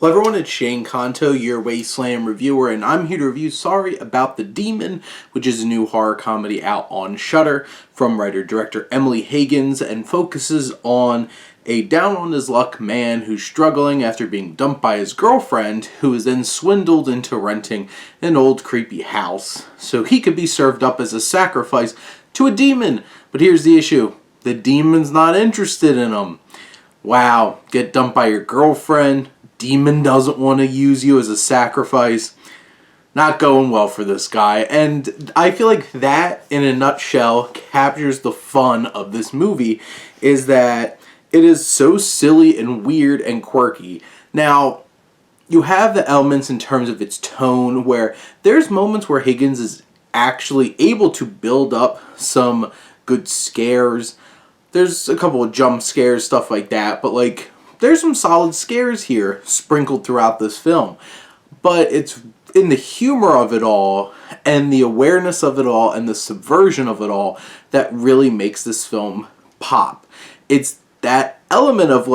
Hello everyone, it's Shane Kanto, your Wasteland reviewer, and I'm here to review Sorry About the Demon, which is a new horror comedy out on Shudder from writer-director Emily Higgins, and focuses on a down-on-his-luck man who's struggling after being dumped by his girlfriend, who is then swindled into renting an old creepy house so he could be served up as a sacrifice to a demon. But here's the issue: the demon's not interested in him. Wow, get dumped by your girlfriend, demon doesn't want to use you as a sacrifice. Not going well for this guy. And I feel like that, in a nutshell, captures the fun of this movie, is that it is so silly and weird and quirky. Now, you have the elements in terms of its tone, where there's moments where Higgins is actually able to build up some good scares. There's a couple of jump scares, stuff like that, but there's some solid scares here sprinkled throughout this film. But it's in the humor of it all and the awareness of it all and the subversion of it all that really makes this film pop. It's that element of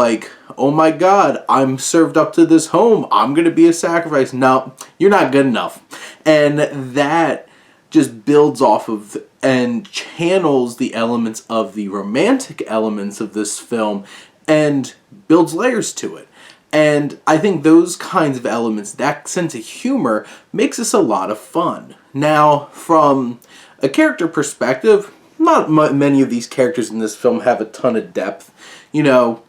oh my god, I'm served up to this home, I'm going to be a sacrifice. No, you're not good enough. And that just builds off of and channels the elements of the romantic elements of this film and builds layers to it. And I think those kinds of elements, that sense of humor, makes this a lot of fun. Now, from a character perspective, not many of these characters in this film have a ton of depth. You know,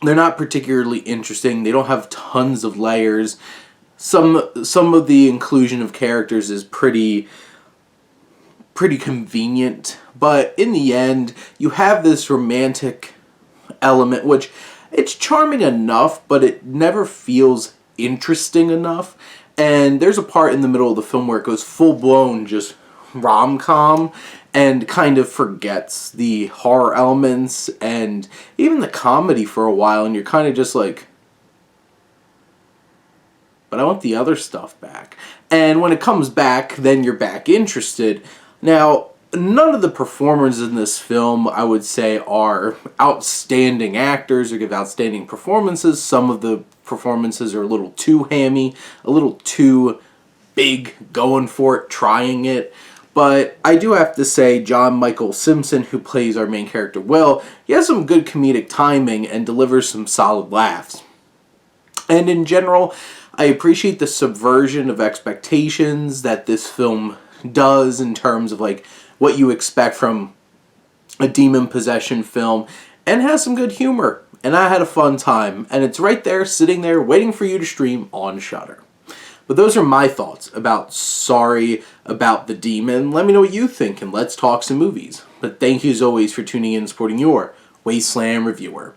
they're not particularly interesting. They don't have tons of layers. Some of the inclusion of characters is pretty convenient. But in the end, you have this romantic element, which it's charming enough, but it never feels interesting enough. And there's a part in the middle of the film where it goes full-blown just rom-com and kind of forgets the horror elements and even the comedy for a while, and you're kind of just like, but I want the other stuff back. And when it comes back, then you're back interested. Now, none of the performers in this film, I would say, are outstanding actors or give outstanding performances. Some of the performances are a little too hammy, a little too big, going for it, trying it. But I do have to say, John Michael Simpson, who plays our main character Will, he has some good comedic timing and delivers some solid laughs. And in general, I appreciate the subversion of expectations that this film does in terms of what you expect from a demon possession film, and has some good humor. And I had a fun time, and it's right there, sitting there, waiting for you to stream on Shudder. But those are my thoughts about Sorry About the Demon. Let me know what you think, and let's talk some movies. But thank you as always for tuning in and supporting your Wasteland reviewer.